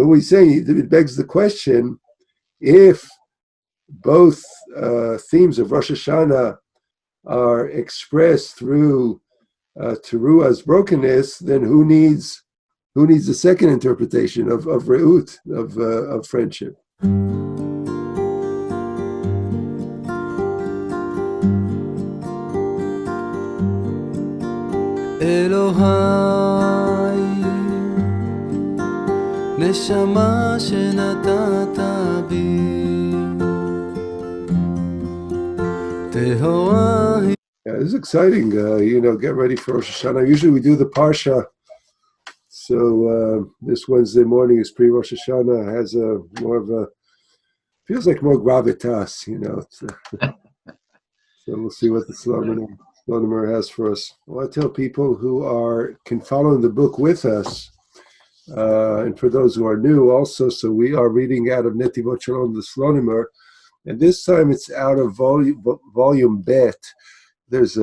But we're saying it begs the question, if both themes of Rosh Hashanah are expressed through Teruah's brokenness, then who needs the second interpretation of re'ut, of friendship? אלוהי, נשמה שנתת בי, טהורה. Yeah, this is exciting. Get ready for Rosh Hashanah. Usually we do the Parsha. So this Wednesday morning is pre-Rosh Hashanah. Has feels like more gravitas, So we'll see what the Slonimer has for us. Well, I tell people who can follow the book with us, and for those who are new also, so we are reading out of Netivot Shalom, the Slonimer, and this time it's out of volume Bet. There's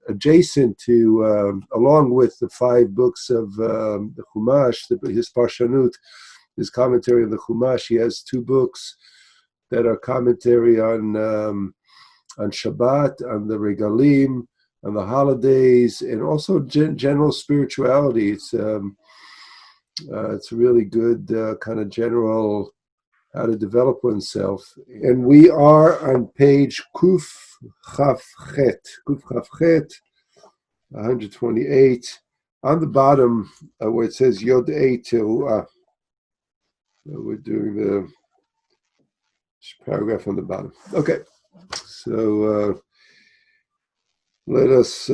adjacent to, along with the 5 books of the Chumash, his Parshanut, his commentary on the Chumash, he has 2 books that are commentary on Shabbat, on the Regalim, on the holidays, and also general spirituality. It's a really good kind of general how to develop oneself. And we are on page Kuf Chaf Chet, 128, on the bottom where it says Yod Ei Teruah. We're doing the paragraph on the bottom. Okay, so let us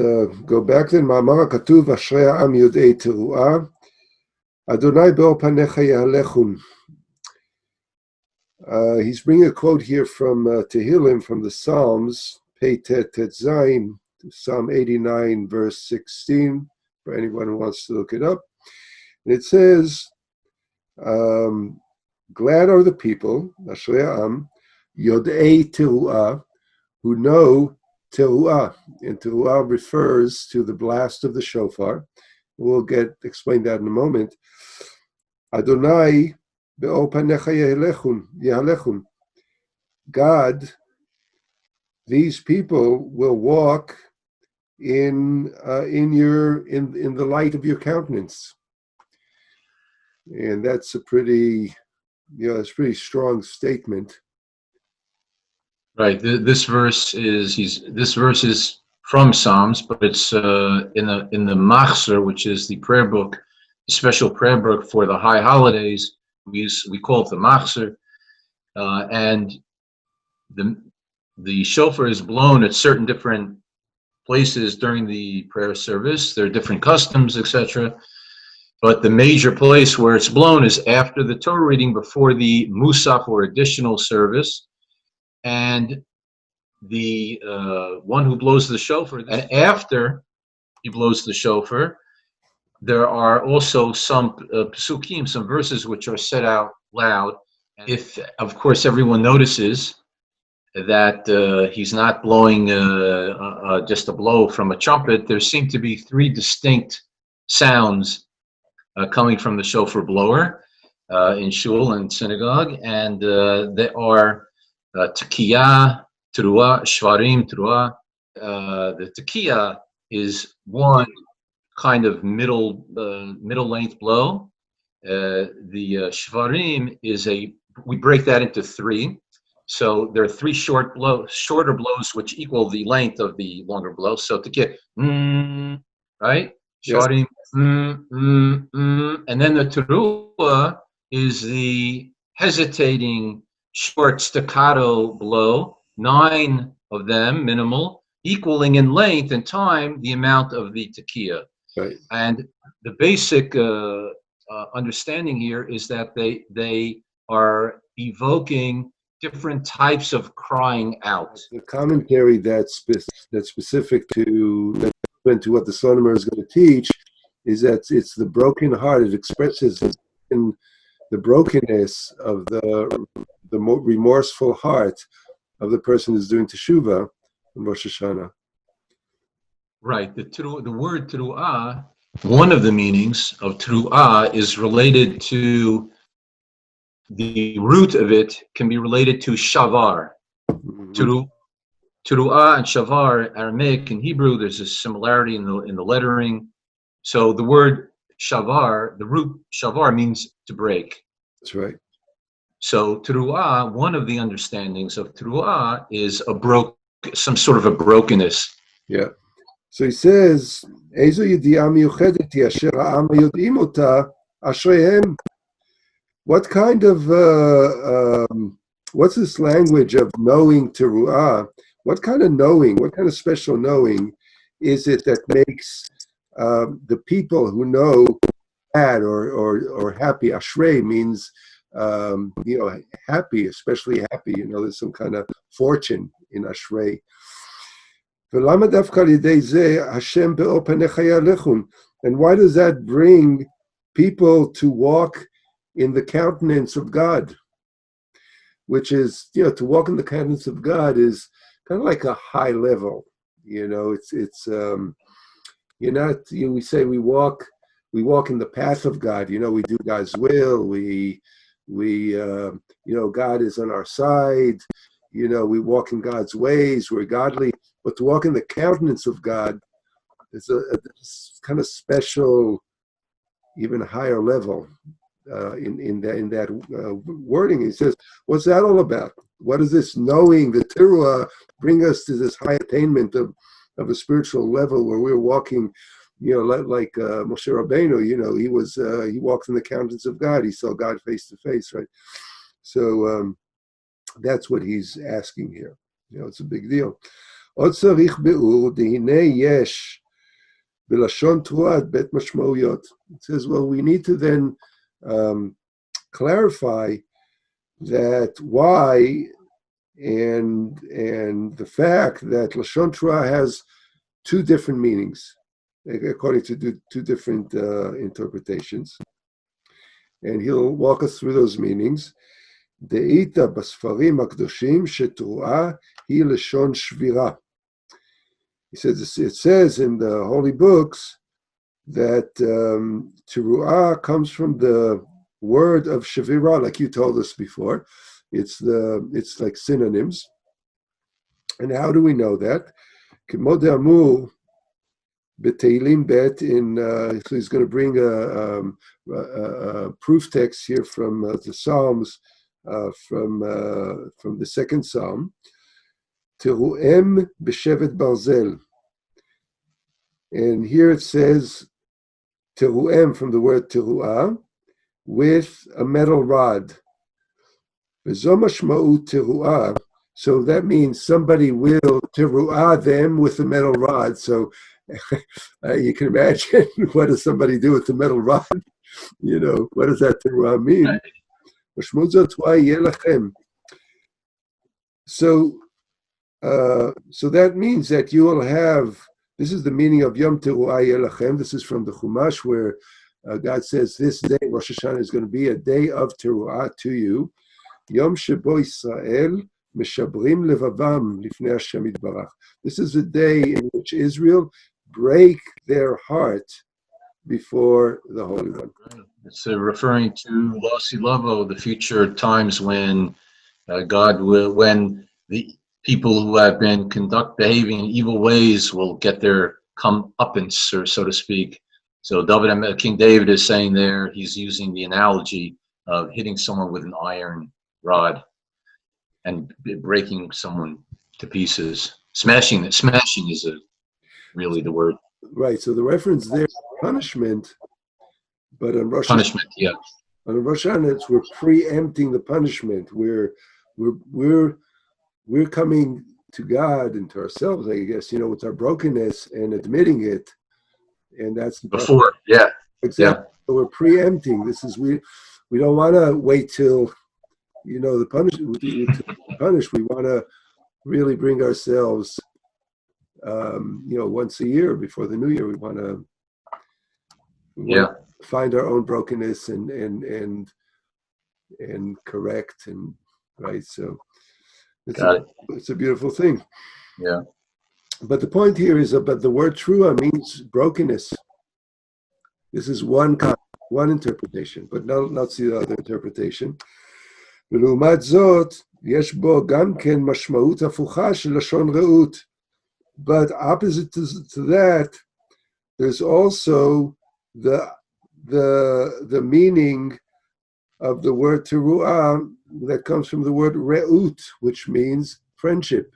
go back then. מאמר הכתוב אשרי העם יודעי תרועה, אדוני באור פניך יהלכון. He's bringing a quote here from Tehillim, from the Psalms, Pei Tet Tet Zayin, Psalm 89, verse 16, for anyone who wants to look it up. And it says, glad are the people, Ashrei Am, Yodei Teruah, who know Teruah. And Teruah refers to the blast of the Shofar. We'll explain that in a moment. Adonai be'or panecha yehalechun. God, these people will walk in the light of your countenance, and that's a pretty strong statement. Right. This verse is from Psalms, but it's in the Machzer, which is the prayer book, the special prayer book for the high holidays. We call it the Machzer, and the shofar is blown at certain different places during the prayer service. There are different customs, etc. But the major place where it's blown is after the Torah reading, before the Musaf or additional service, and the one who blows the shofar. And after he blows the shofar, there are also some psukim, some verses which are said out loud. If, of course, everyone notices that he's not blowing just a blow from a trumpet, there seem to be 3 distinct sounds coming from the shofar blower in shul and synagogue, and they are tekiah, teruah, shvarim, teruah. The tekiah is one kind of middle length blow. The shvarim is we break that into 3. So there are 3 shorter blows which equal the length of the longer blow. So tekiah, right? Shvarim, and then the teruah is the hesitating short staccato blow, 9 of them minimal, equaling in length and time the amount of the tekiah. Right. And the basic understanding here is that they are evoking different types of crying out. The commentary that's specific to what the Slonimer is going to teach is that it's the broken heart. It expresses in the brokenness of the remorseful heart of the person who's doing teshuvah in Rosh Hashanah. Right. The word teruah, one of the meanings of teruah is related to the root of it can be related to shavar. Teruah and shavar, Aramaic and Hebrew, there's a similarity in the lettering. So the word shavar, the root shavar means to break. That's right. So teruah, one of the understandings of teruah is some sort of a brokenness. Yeah. So he says, "Ezo yediah miyuchedet hi asher ha'am yod'im ota ashreihem." What kind of what's this language of knowing teruah? What kind of knowing? What kind of special knowing is it that makes the people who know sad or happy? Ashrei means happy, especially happy. There's some kind of fortune in Ashrei. And why does that bring people to walk in the countenance of God? Which is, to walk in the countenance of God is kind of like a high level. We say we walk in the path of God. We do God's will. We God is on our side. We walk in God's ways. We're godly. But to walk in the countenance of God is a kind of special, even higher level in that wording. He says, what's that all about? What is this knowing, the teruah, bring us to this high attainment of a spiritual level where we're walking, like Moshe Rabbeinu, he walked in the countenance of God. He saw God face to face, right? So that's what he's asking here. It's a big deal. עוד צריך ביאור, דהנה יש בלשון תרועה בית משמעויות. It says, well, we need to then clarify that why and the fact that Lashon Teruah has two different meanings, according to two different interpretations. And he'll walk us through those meanings. דאיתא בספרים הקדושים שתרועה היא לשון שבירה. He says, it says in the holy books that teruah comes from the word of shavira, like you told us before. It's like synonyms. And how do we know that? כמו דאמור בתהילים ב' so he's going to bring a proof text here from the Psalms, from the second Psalm. Teru'em b'shevet barzel. And here it says teru'em from the word teruah with a metal rod. V'zo mashma'ut teruah. So that means somebody will teruah them with a metal rod. So you can imagine, what does somebody do with the metal rod? What does that teruah mean? So that means that you will have, this is the meaning of Yom Teruah Yelachem. This is from the Chumash, where God says this day, Rosh HaShanah, is going to be a day of Teruah to you. Yom Shebo Yisrael Meshabrim Levavam Lifnei Hashem Yitbarach. This is the day in which Israel break their heart before the Holy One. It's referring to Losi Lavo, the future times when God will, when the people who have been behaving in evil ways will get their comeuppance, or so to speak. So King David is saying there, he's using the analogy of hitting someone with an iron rod and breaking someone to pieces. Smashing is really the word. Right, so the reference there is punishment, but on Rosh punishment, yeah. On Rosh HaShanah, we're preempting the punishment. We're coming to God and to ourselves, I guess, with our brokenness and admitting it, and that's the before, yeah, exactly. Yeah. So we're preempting. This is we don't want to wait till the punishment. We want to really bring ourselves, once a year before the new year. We want to find our own brokenness and correct, and right. So it's a beautiful thing. Yeah. But the point here is about the word teruah means brokenness. This is one interpretation, but not the other interpretation. ולעומת זאת, יש בו גם כן משמעות הפוכה של לשון רעות. But opposite to that, there's also the meaning of the word teruah that comes from the word reut, which means friendship.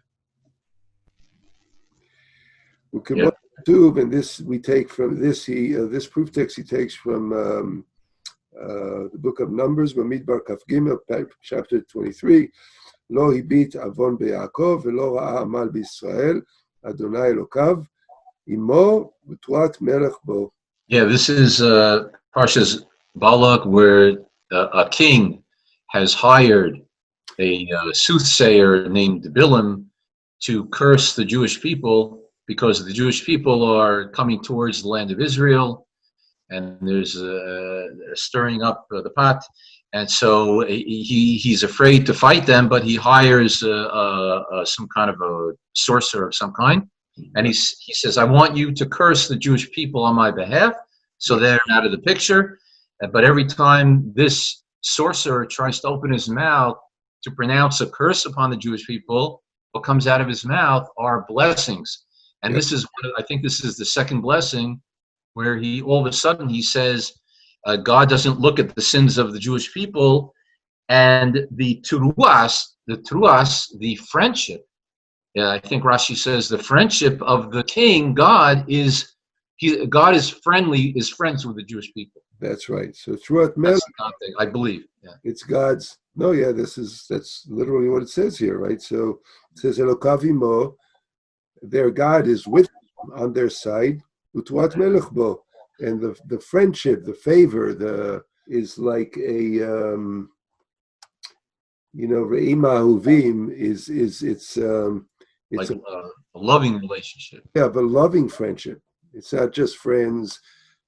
Yeah. And this we take from this. This proof text he takes from the book of Numbers, Bamidbar Kaf Gimel, chapter 23. Lo hibit avon beYaakov velo ra'a amal b'Yisrael, Adonai Elokav, imo v'tuat melech bo. Yeah, this is Parsha's Balak, where a king has hired a soothsayer named Bilam to curse the Jewish people because the Jewish people are coming towards the land of Israel, and there's stirring up the pot, and so he's afraid to fight them, but he hires some kind of a sorcerer of some kind, and he says, "I want you to curse the Jewish people on my behalf," so they're out of the picture. But every time this sorcerer tries to open his mouth to pronounce a curse upon the Jewish people, what comes out of his mouth are blessings. And this is, I think this is the second blessing, where he all of a sudden he says, God doesn't look at the sins of the Jewish people, and the teruas, the friendship. I think Rashi says the friendship of the king, God is friendly, is friends with the Jewish people. That's right. So Truat Melech, I believe. Yeah. It's God's. No, yeah, that's literally what it says here, right? So it says Elokav imo, their God is with them, on their side. Utuat melech bo, and the friendship, the favor, is like a re'ima huvim it's like a loving relationship. Yeah, but loving friendship. It's not just friends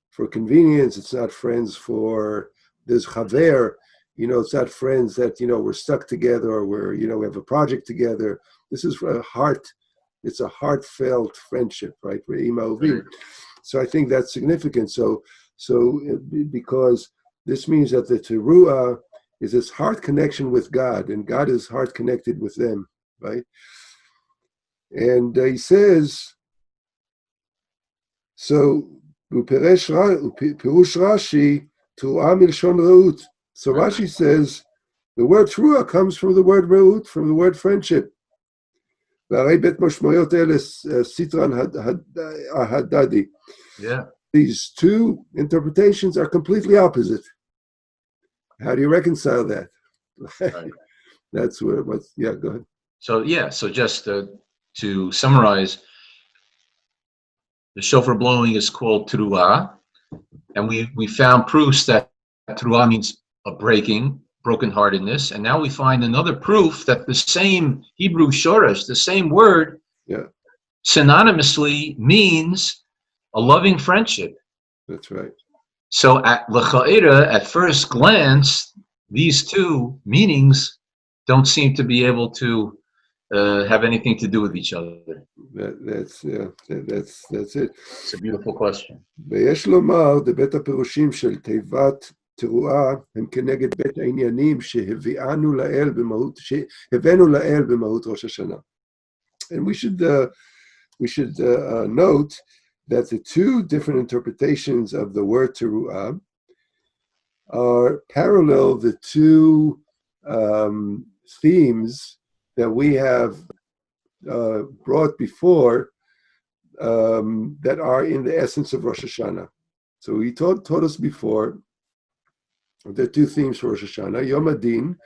for convenience. It's not friends for there's chaver. It's not friends that we're stuck together or we have a project together. This is a heart. It's a heartfelt friendship, right? So I think that's significant. So because this means that the teruah is this heart connection with God, and God is heart connected with them, right? And he says, so Pirush Rashi teruah milshon reut. So Rashi says the word teruah comes from the word reut, from the word friendship. Yeah. These two interpretations are completely opposite. How do you reconcile that? Right. That's go ahead. So just to summarize, the shofar blowing is called teruah, and we found proofs that teruah means a brokenheartedness, and now we find another proof that the same Hebrew shoresh, the same word, synonymously means a loving friendship. That's right. So at first glance, these two meanings don't seem to be able to have anything to do with each other. That's it. It's a beautiful question. ויש לומר, דבית הפירושים של תיבת תרועה הם כנגד בית העניינים שהבאנו לאל במהות ראש השנה. And we should note that the two different interpretations of the word teruah are parallel the two themes that we have brought before that are in the essence of Rosh HaShanah. So he taught us before there are two themes for Rosh HaShanah. Yom Adin,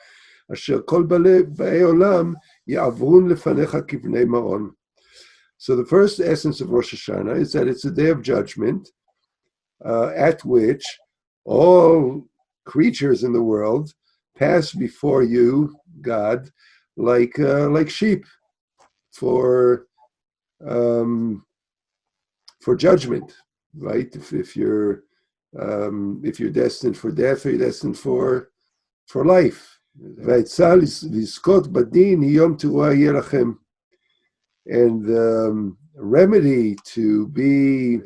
asher kol baei olam ya'avrun lefanecha kivnei maron. So the first essence of Rosh Hashanah is that it's a day of judgment at which all creatures in the world pass before you, God, like sheep for judgment, right? If you're destined for death or you're destined for life. And the remedy to be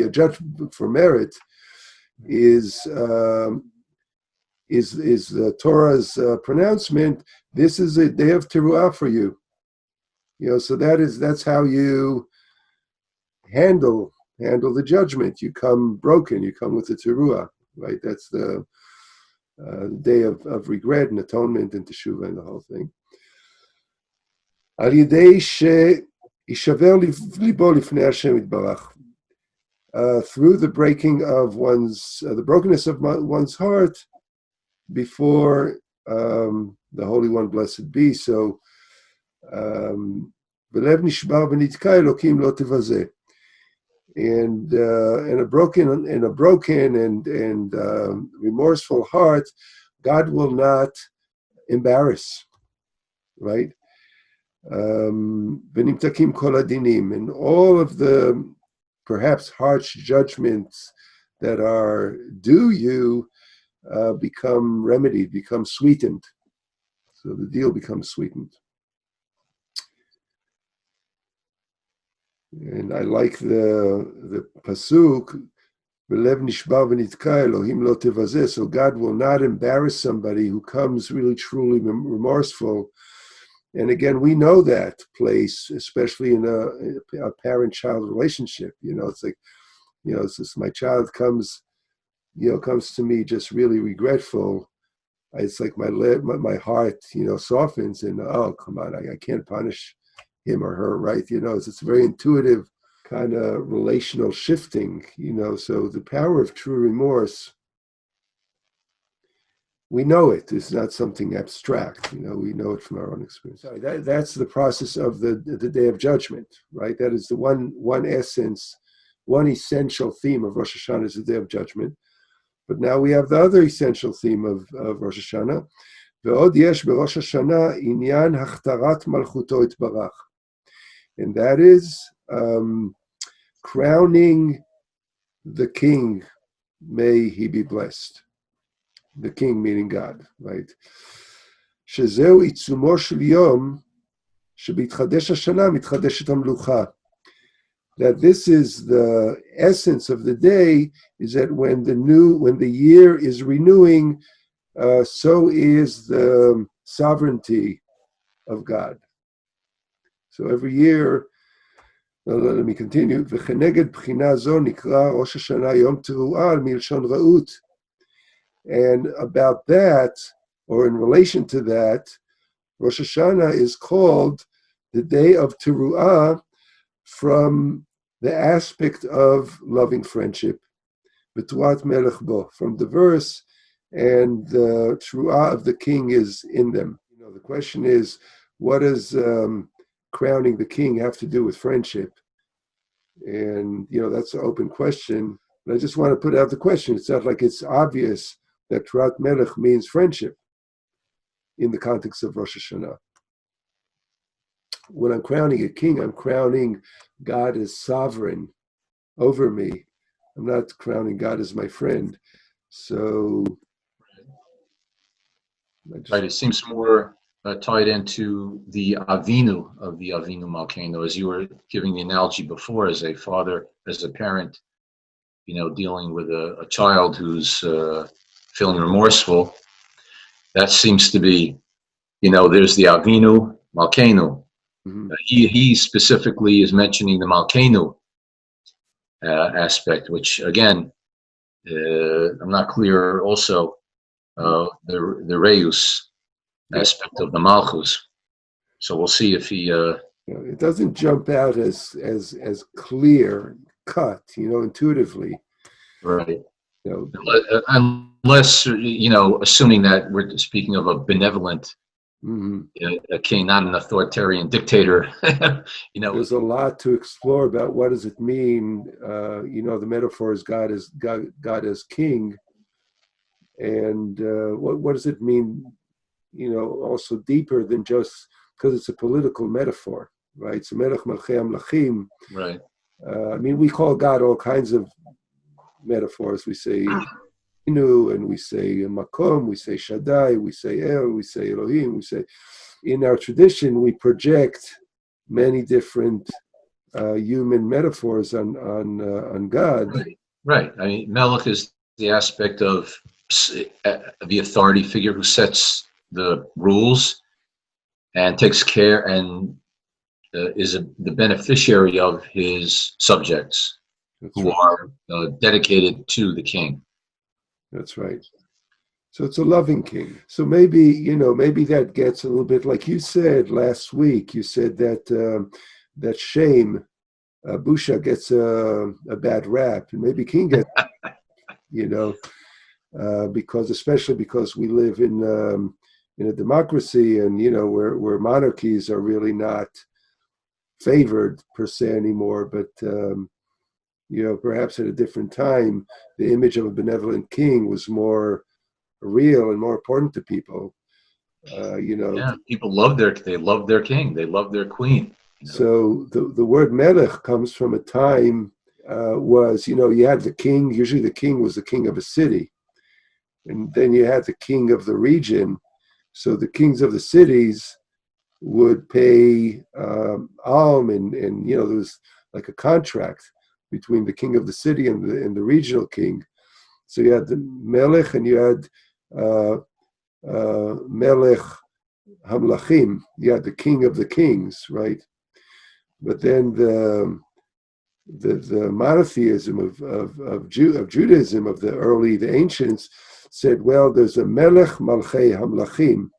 a judge for merit is is the Torah's pronouncement. This is a day of teruah for you. So that's how you handle the judgment. You come broken. You come with the teruah, right? That's the day of regret and atonement and teshuvah and the whole thing. Al yidei she'ishaver libo lifnei Hashem yitbarach. Through the breaking of the brokenness of one's heart before the Holy One, blessed be. So, v'lev nishbar v'nitka Elokim lo tevazeh. And a broken and remorseful heart, God will not embarrass, right? V'nimtakim kol hadinim, and all of the perhaps harsh judgments that are due you become remedied, become sweetened. So the deal becomes sweetened. And I like the pasuk, "V'lev nishbar v'nitka Elohim lo tevazeh." So God will not embarrass somebody who comes really truly remorseful. And again, we know that place, especially in a parent-child relationship. It's like, it's just my child comes to me just really regretful. It's like my heart, softens, and oh, come on, I can't punish him or her, right? It's very intuitive kind of relational shifting, so the power of true remorse, we know it. It's not something abstract, we know it from our own experience. That's the process of the Day of Judgment, right? That is the one essence, one essential theme of Rosh Hashanah is the Day of Judgment. But now we have the other essential theme of Rosh Hashanah. ועוד יש בראש השנה עניין הכתרת מלכותו יתברך. And that is crowning the king, may he be blessed. The king meaning God, right? שזהו עיצומו של יום שבהתחדש השנה מתחדשת המלוכה. That this is the essence of the day, is that when the year is renewing, so is the sovereignty of God. So every year, let me continue. וכנגד בחינה זו נקרא ראש השנה יום תרועה מלשון רעות. And about that, or in relation to that, Rosh Hashanah is called the day of teruah from the aspect of loving friendship. B'tuat melech bo, from the verse, and the teruah of the king is in them. The question is, what does crowning the king have to do with friendship? And that's an open question. But I just want to put out the question. It's not like it's obvious that teruat melech means friendship in the context of Rosh Hashanah. When I'm crowning a king, I'm crowning God as sovereign over me. I'm not crowning God as my friend. So, right, it seems more tied into the Avinu of the Avinu Malkeinu, as you were giving the analogy before, as a father, as a parent, dealing with a child who's feeling remorseful. That seems to be, there's the Avinu Malkeinu. Mm-hmm. He specifically is mentioning the Malkeinu aspect, which again, I'm not clear also the Reus aspect of the Malchus. So we'll see if he. It doesn't jump out as clear cut, intuitively. Right. Unless assuming that we're speaking of a benevolent. Mm-hmm. A king, not an authoritarian dictator. There's a lot to explore about what does it mean. The metaphor is God as king, and what does it mean? Also deeper than just because it's a political metaphor, right? It's a melech malchei amlachim. Right. We call God all kinds of metaphors. We say and we say Makom, we say Shaddai, we say El, we say Elohim, we say, in our tradition, we project many different human metaphors on God. Right. Melech is the aspect of the authority figure who sets the rules and takes care and is the beneficiary of his subjects. That's who right. Are dedicated to the king. That's right. So it's a loving king. So maybe that gets a little bit, like you said last week. You said that that shame, Busha, gets a bad rap, and maybe king gets, especially because we live in a democracy, and where monarchies are really not favored per se anymore, but perhaps at a different time, the image of a benevolent king was more real and more important to people. People love their king, they love their queen. So the word melech comes from a time you had the king. Usually the king was the king of a city, and then you had the king of the region. So the kings of the cities would pay alm, and there was like a contract between the king of the city and the regional king. So you had the melech, and you had melech hamlachim. You had the king of the kings, right? But then the monotheism of Judaism of the ancients said, well, there's a melech malchei hamlachim.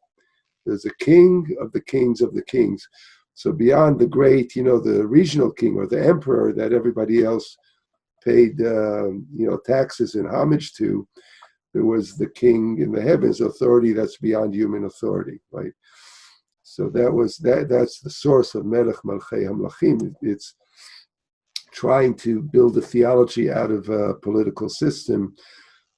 There's a king of the kings of the kings. So beyond the great, the regional king or the emperor that everybody else paid, taxes and homage to, there was the king in the heavens, authority that's beyond human authority, right? So that's the source of Melech Malchei Hamlachim. It's trying to build a theology out of a political system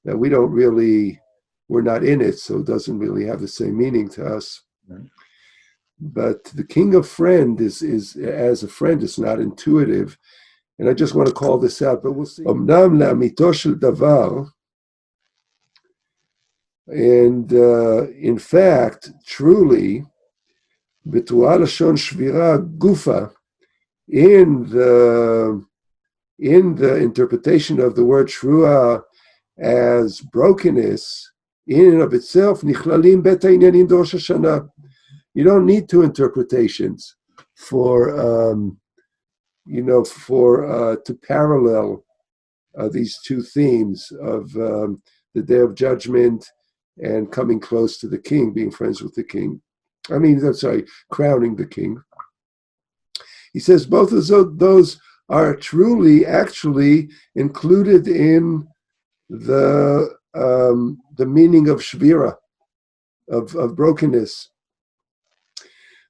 that we're not in it, so it doesn't really have the same meaning to us. Right. But the king of friend is as a friend is not intuitive, and I just want to call this out, but we'll see. Omnam la'amito shel davar, and in fact, truly, b'tu'ah lashon shvira gufa, in the interpretation of the word teruah as brokenness, in and of itself, nichlalim bet ha'inyanim Rosh HaShanah. You don't need two interpretations to parallel these two themes of the Day of Judgment and coming close to the king, being friends with the king. Crowning the king. He says both of those are truly, actually included in the meaning of shvira, of brokenness.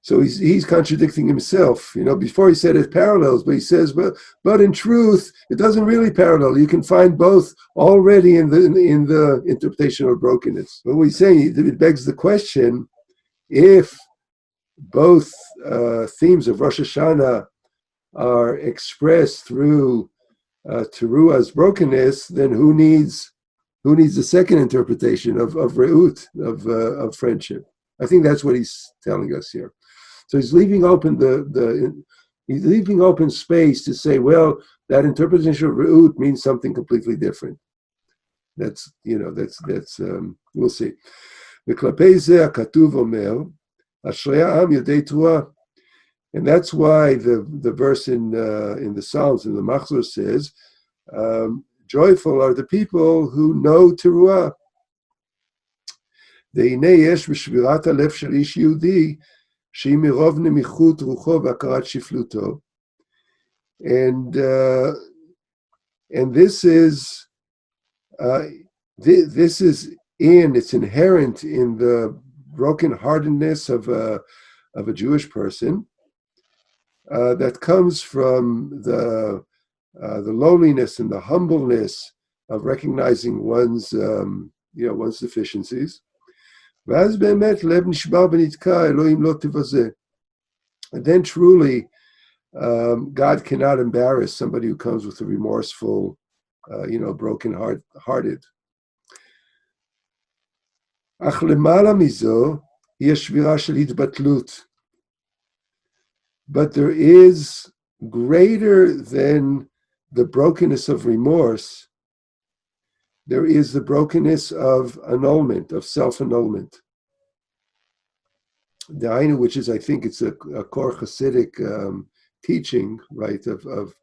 So he's contradicting himself. Before he said it parallels, but he says, but in truth, it doesn't really parallel. You can find both already in the interpretation of brokenness. But what he's saying, it begs the question: if both themes of Rosh Hashanah are expressed through Teruah's brokenness, then who needs the second interpretation of re'ut, of friendship? I think that's what he's telling us here. So he's leaving open he's leaving open space to say, well, that interpretation of re'ut means something completely different. That's we'll see. וכלפי זה הכתוב אומר, אשרי העם יודעי תרועה. And that's why the verse in the Psalms, in the Machzor says, joyful are the people who know teruah. והנה יש בשבירת הלב של איש יהודי, שהיא מרוב נמיכות רוחו והכרת שפלותו. And this is it's inherent in the brokenheartedness of a Jewish person, that comes from the lowliness and the humbleness of recognizing one's deficiencies. ואז באמת לב נשבר ונתקע, אלוהים לא תבזה. And then truly, God cannot embarrass somebody who comes with a remorseful, broken-hearted. אך למעלה מזו, היא השבירה של התבטלות. But there is greater than the brokenness of remorse, there is the brokenness of annulment, of self-annulment. The Ainu, which is, I think, it's a core Hasidic teaching, right, of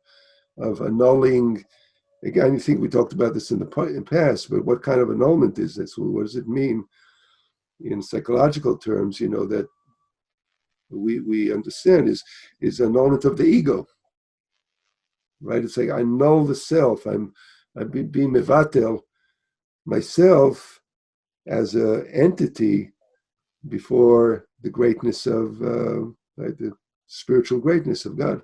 annulling. Again, I think we talked about this in the past, but what kind of annulment is this? Well, what does it mean in psychological terms? That we understand is annulment of the ego, right? It's like I annul the self. I'm being mevatel myself as an entity before the greatness of the spiritual greatness of God.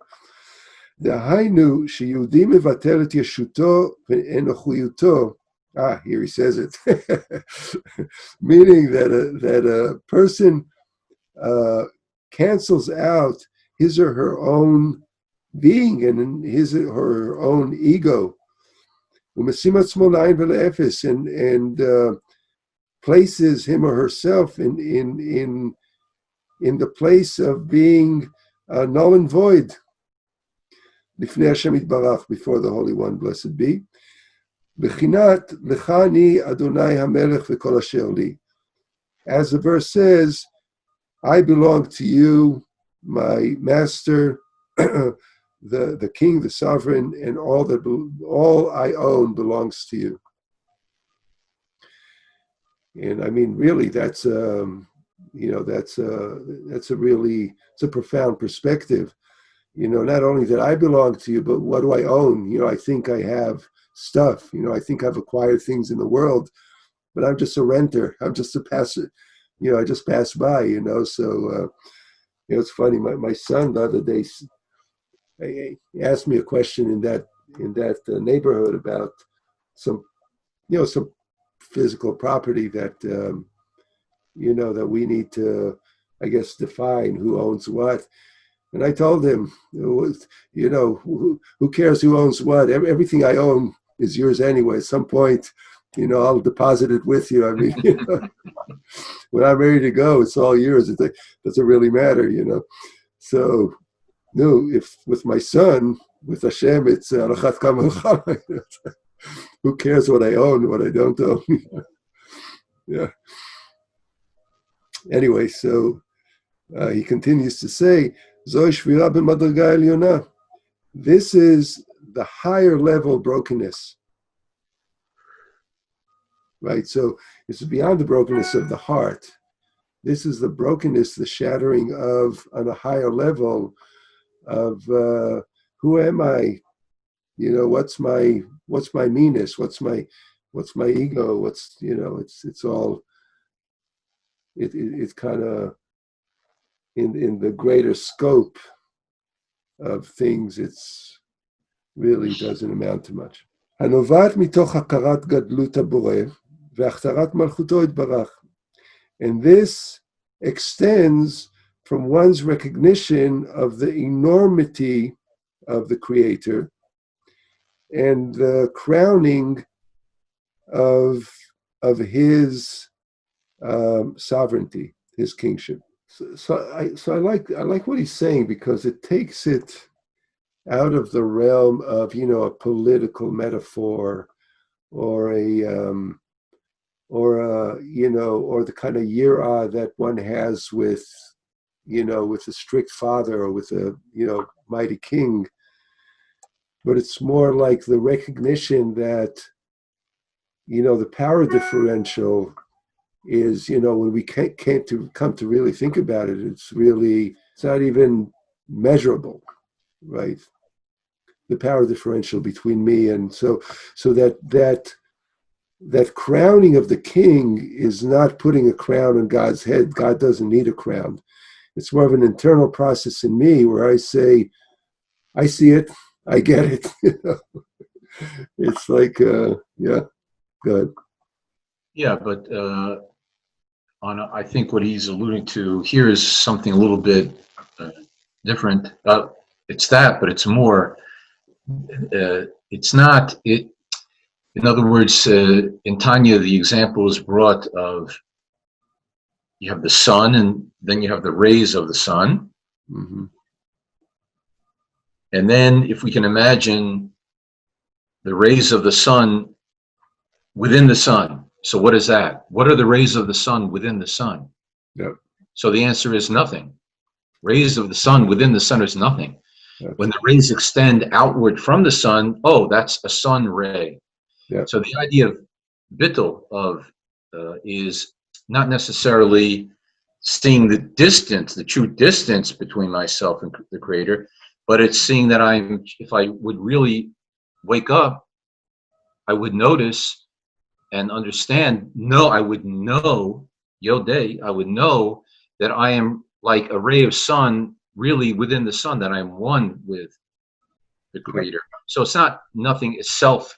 דהיינו שיהודי מבטל את ישותו ואנוכיותו. Here he says it. Meaning that a person cancels out his or her own being and his or her own ego. ומשים עצמו לעין ולאפס, and places him or herself in the place of being null and void. לפני השם יתברך, before the Holy One, blessed be. בחינת לך אני אדוני המלך וכל אשר לי. As the verse says, I belong to you, my master, the king, the sovereign, and all I own belongs to you. And I mean, really, that's a profound perspective. Not only that I belong to you, but what do I own? I think I have stuff. I think I've acquired things in the world, but I'm just a renter. I'm just a passer. I just pass by. So it's funny. My son the other day he asked me a question in that neighborhood about some physical property that that we need to, I guess, define who owns what. And I told him, who cares who owns what? Everything I own is yours anyway. At some point, I'll deposit it with you. I mean, when I'm ready to go, it's all yours. It doesn't really matter, So, if with my son, with Hashem, it's alachat kama v'chama. Who cares what I own, what I don't own? Yeah. Anyway, so he continues to say, this is the higher level brokenness, right? So it's beyond the brokenness of the heart. This is the brokenness, the shattering on a higher level of who am I? What's my meanness? What's my ego? It's all it's kind of in the greater scope of things, it's really doesn't amount to much. הנובעת מתוך הכרת גדלות הבורא והכתרת מלכותו יתברך. And this extends from one's recognition of the enormity of the Creator and the crowning of his sovereignty, his kingship. So I like what he's saying, because it takes it out of the realm of a political metaphor or the kind of yirah that one has with a strict father or with a mighty king, but it's more like the recognition that the power differential is, when we come to really think about it, it's not even measurable, right? The power differential between me and so that crowning of the king is not putting a crown on God's head. God doesn't need a crown. It's more of an internal process in me where I say, I see it, I get it. It's like, yeah, good. Yeah, but I think what he's alluding to here is something a little bit different. It's that, but it's more. It's not it. In other words, in Tanya, the example is brought of you have the sun, and then you have the rays of the sun, Mm-hmm. and then if we can imagine the rays of the sun within the sun. So what is that? What are the rays of the sun within the sun? Yep. So the answer is nothing. Rays of the sun within the sun is nothing. When the rays extend outward from the sun, that's a sun ray. Yep. So the idea of bittul is not necessarily seeing the distance, the true distance between myself and the Creator, but it's seeing that if I would really wake up, I would notice and understand, I would know, Yodei, I would know that I am like a ray of sun really within the sun, that I'm one with the Creator. So it's not nothing, it's self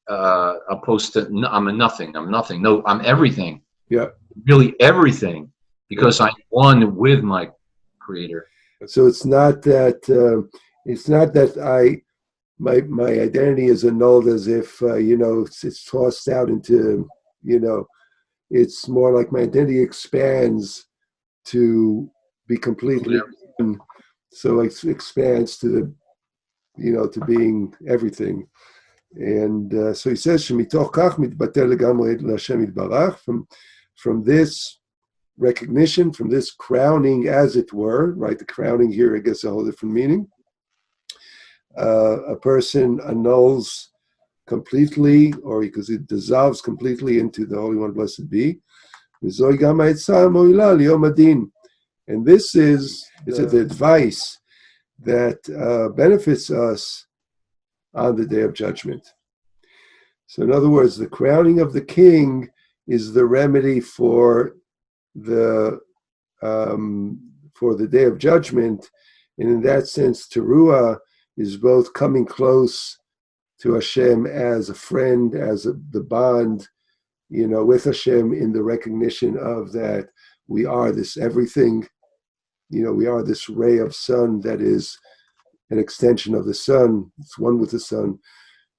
opposed to I'm a nothing, I'm nothing. No, I'm everything. Yeah. Really everything, because I'm one with my Creator. So it's not that my identity is annulled as if it's tossed out into, it's more like my identity expands to be completely, so it expands to to being everything. And so he says, from this recognition, from this crowning, as it were, right? The crowning here, I guess, a whole different meaning. A person annuls completely, or because it dissolves completely into the Holy One, blessed be. And this is the advice that benefits us on the day of judgment. So in other words, the crowning of the king is the remedy for the day of judgment. And in that sense, teruah is both coming close to Hashem as a friend, as the bond, with Hashem, in the recognition of that we are this everything. We are this ray of sun that is an extension of the sun. It's one with the sun.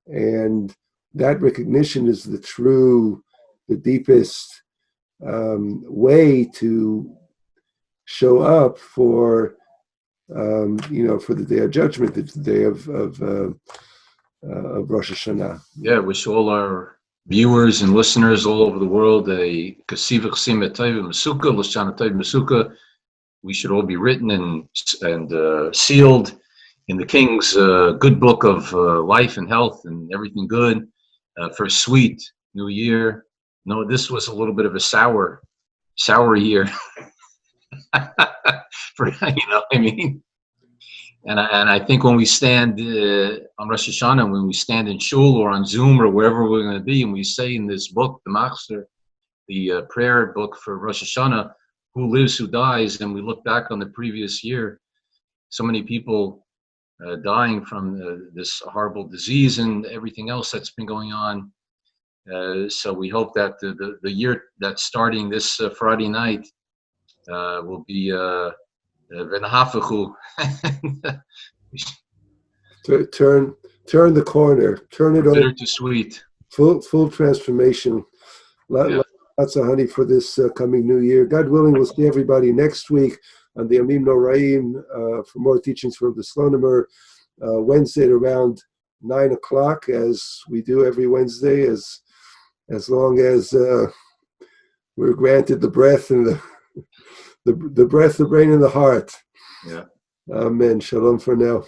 And that recognition is the deepest way to show up for the day of judgment, the day of Rosh HaShanah. Yeah, wish all our viewers and listeners all over the world a Kasiva Chasima Taiva Masuka, Lashana Taiva Masuka. We should all be written and sealed in the King's good book of life and health and everything good for a sweet new year. No, this was a little bit of a sour year. For I mean. And I think when we stand on Rosh HaShanah, when we stand in shul or on Zoom or wherever we're going to be, and we say in this book, the Machzer, the prayer book for Rosh HaShanah, who lives, who dies, and we look back on the previous year, so many people dying from this horrible disease and everything else that's been going on. So we hope that the year that's starting this Friday night will be turn the corner, turn it over, bitter to sweet, full transformation. Lots of honey for this coming new year. God willing, we'll see everybody next week on the Amim Noraim for more teachings from the Slonimer, Wednesday at around 9 o'clock, as we do every Wednesday, as long as we're granted the breath and the breath, the brain, and the heart. Yeah. Amen. Shalom for now.